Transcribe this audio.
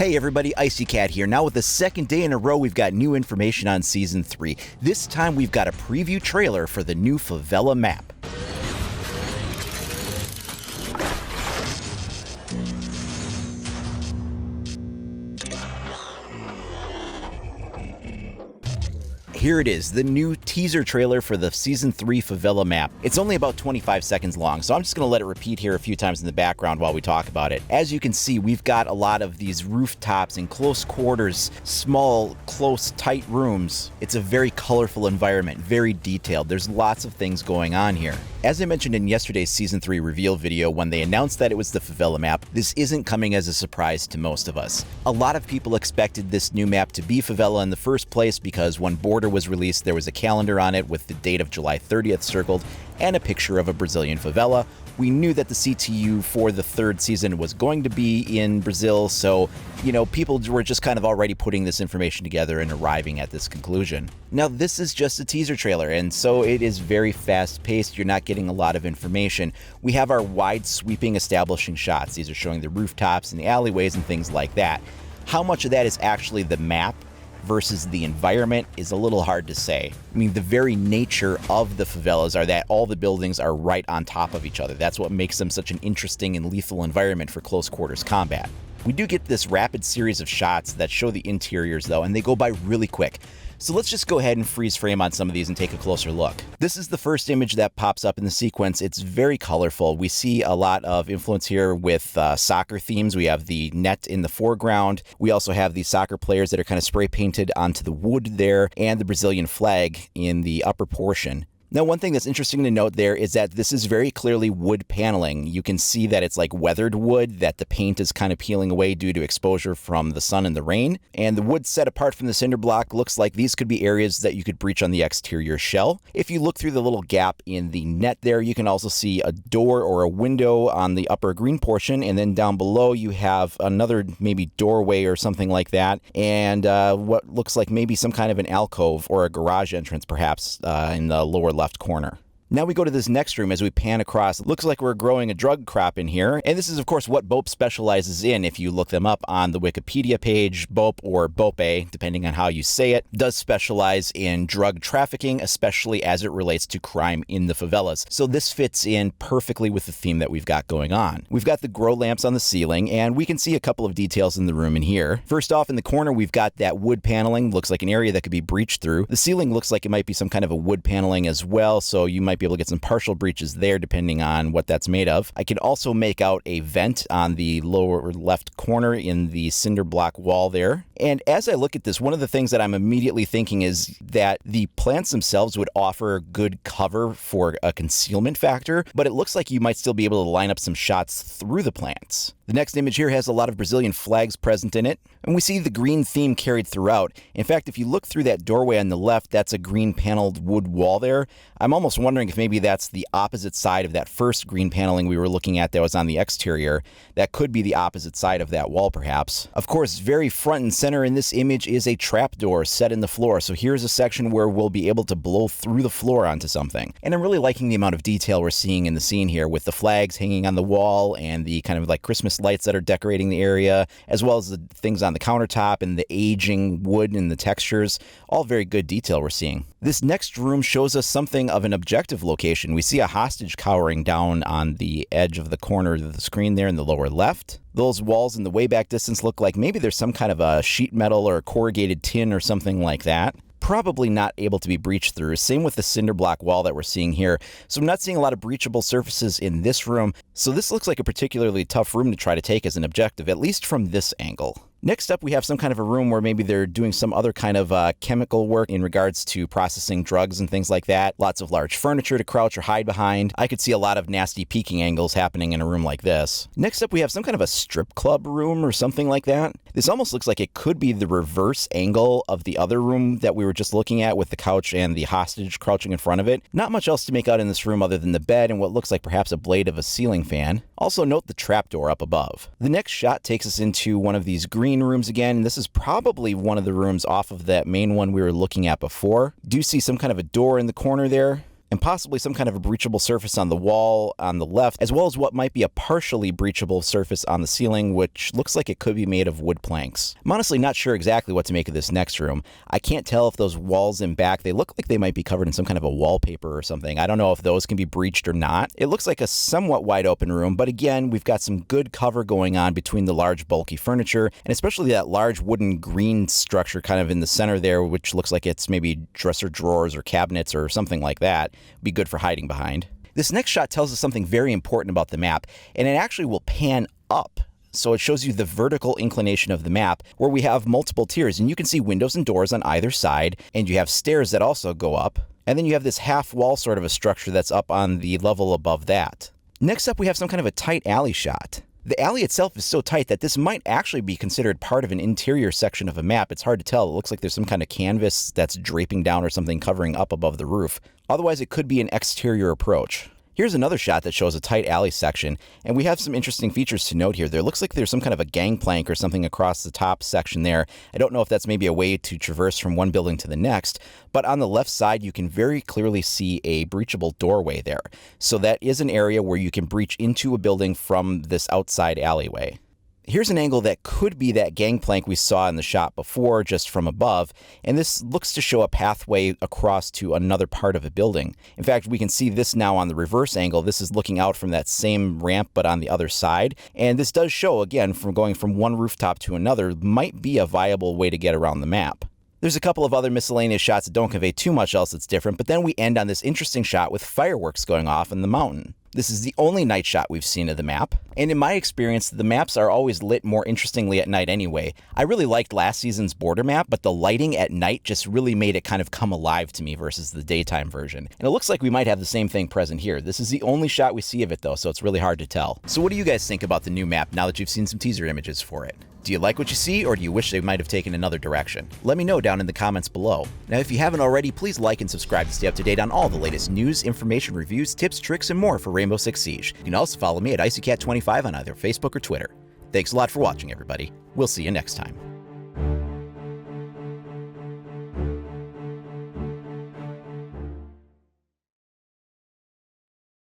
Hey everybody, Icy Cat here. Now with the second day in a row, we've got new information on Season 3. This time we've got a preview trailer for the new favela map. Here it is, the new teaser trailer for the Season 3 favela map. It's only about 25 seconds long, so I'm just going to let it repeat here a few times in the background while we talk about it. As you can see, we've got a lot of these rooftops in close quarters, small, close, tight rooms. It's a very colorful environment, very detailed. There's lots of things going on here. As I mentioned in yesterday's Season 3 reveal video, when they announced that it was the favela map, this isn't coming as a surprise to most of us. A lot of people expected this new map to be favela in the first place because when Border was released, there was a calendar on it with the date of July 30th circled and a picture of a Brazilian favela. We knew that the CTU for the third season was going to be in Brazil, so, people were just kind of already putting this information together and arriving at this conclusion. Now, this is just a teaser trailer, and so it is very fast-paced. You're not getting a lot of information. We have our wide, sweeping, establishing shots. These are showing the rooftops and the alleyways and things like that. How much of that is actually the map versus the environment is a little hard to say. I mean, the very nature of the favelas are that all the buildings are right on top of each other. That's what makes them such an interesting and lethal environment for close quarters combat. We do get this rapid series of shots that show the interiors though, and they go by really quick. So let's just go ahead and freeze frame on some of these and take a closer look. This is the first image that pops up in the sequence. It's very colorful. We see a lot of influence here with soccer themes. We have the net in the foreground. We also have the soccer players that are kind of spray painted onto the wood there, and the Brazilian flag in the upper portion. Now, one thing that's interesting to note there is that this is very clearly wood paneling. You can see that it's like weathered wood, that the paint is kind of peeling away due to exposure from the sun and the rain. And the wood set apart from the cinder block looks like these could be areas that you could breach on the exterior shell. If you look through the little gap in the net there, you can also see a door or a window on the upper green portion. And then down below, you have another maybe doorway or something like that. And what looks like maybe some kind of an alcove or a garage entrance, perhaps, in the lower left corner. Now we go to this next room as we pan across. It looks like we're growing a drug crop in here. And this is, of course, what BOPE specializes in. If you look them up on the Wikipedia page, BOPE or BOPE, depending on how you say it, does specialize in drug trafficking, especially as it relates to crime in the favelas. So this fits in perfectly with the theme that we've got going on. We've got the grow lamps on the ceiling, and we can see a couple of details in the room in here. First off, in the corner, we've got that wood paneling. Looks like an area that could be breached through. The ceiling looks like it might be some kind of a wood paneling as well, so you might be able to get some partial breaches there depending on what that's made of. I can also make out a vent on the lower left corner in the cinder block wall there. And as I look at this, one of the things that I'm immediately thinking is that the plants themselves would offer good cover for a concealment factor, but it looks like you might still be able to line up some shots through the plants. The next image here has a lot of Brazilian flags present in it, and we see the green theme carried throughout. In fact, if you look through that doorway on the left, that's a green paneled wood wall there. I'm almost wondering if maybe that's the opposite side of that first green paneling we were looking at that was on the exterior. That could be the opposite side of that wall, perhaps. Of course, very front and center in this image is a trapdoor set in the floor. So here's a section where we'll be able to blow through the floor onto something. And I'm really liking the amount of detail we're seeing in the scene here with the flags hanging on the wall and the kind of like Christmas lights that are decorating the area, as well as the things on the countertop and the aging wood and the textures. All very good detail we're seeing. This next room shows us something of an objective location. We see a hostage cowering down on the edge of the corner of the screen there in the lower left. Those walls in the way back distance look like maybe there's some kind of a sheet metal or corrugated tin or something like that. Probably not able to be breached through. Same with the cinder block wall that we're seeing here. So I'm not seeing a lot of breachable surfaces in this room. So this looks like a particularly tough room to try to take as an objective, at least from this angle. Next up, we have some kind of a room where maybe they're doing some other kind of chemical work in regards to processing drugs and things like that. Lots of large furniture to crouch or hide behind. I could see a lot of nasty peeking angles happening in a room like this. Next up, we have some kind of a strip club room or something like that. This almost looks like it could be the reverse angle of the other room that we were just looking at with the couch and the hostage crouching in front of it. Not much else to make out in this room other than the bed and what looks like perhaps a blade of a ceiling fan. Also note the trapdoor up above. The next shot takes us into one of these green rooms again, and this is probably one of the rooms off of that main one we were looking at before. Do see some kind of a door in the corner there. and possibly some kind of a breachable surface on the wall on the left, as well as what might be a partially breachable surface on the ceiling, which looks like it could be made of wood planks. I'm honestly not sure exactly what to make of this next room. I can't tell if those walls in back, they look like they might be covered in some kind of a wallpaper or something. I don't know if those can be breached or not. It looks like a somewhat wide open room, but again, we've got some good cover going on between the large bulky furniture, and especially that large wooden green structure kind of in the center there, which looks like it's maybe dresser drawers or cabinets or something like that. Be good for hiding behind. This next shot tells us something very important about the map, and it actually will pan up. So it shows you the vertical inclination of the map, where we have multiple tiers, and you can see windows and doors on either side, and you have stairs that also go up, and then you have this half wall sort of a structure that's up on the level above that. Next up, we have some kind of a tight alley shot. The alley itself is so tight that this might actually be considered part of an interior section of a map. It's hard to tell. It looks like there's some kind of canvas that's draping down or something covering up above the roof. Otherwise, it could be an exterior approach. Here's another shot that shows a tight alley section, and we have some interesting features to note here. There looks like there's some kind of a gangplank or something across the top section there. I don't know if that's maybe a way to traverse from one building to the next, but on the left side, you can very clearly see a breachable doorway there. So that is an area where you can breach into a building from this outside alleyway. Here's an angle that could be that gangplank we saw in the shot before, just from above, and this looks to show a pathway across to another part of a building. In fact, we can see this now on the reverse angle. This is looking out from that same ramp, but on the other side, and this does show, again, from going from one rooftop to another, might be a viable way to get around the map. There's a couple of other miscellaneous shots that don't convey too much else that's different, but then we end on this interesting shot with fireworks going off in the mountain. This is the only night shot we've seen of the map, and in my experience, the maps are always lit more interestingly at night anyway. I really liked last season's border map, but the lighting at night just really made it kind of come alive to me versus the daytime version. And it looks like we might have the same thing present here. This is the only shot we see of it though, so it's really hard to tell. So what do you guys think about the new map now that you've seen some teaser images for it? Do you like what you see, or do you wish they might have taken another direction? Let me know down in the comments below. Now, if you haven't already, please like and subscribe to stay up to date on all the latest news, information, reviews, tips, tricks, and more for Rainbow Six Siege. You can also follow me at IcyCat25 on either Facebook or Twitter. Thanks a lot for watching, everybody. We'll see you next time.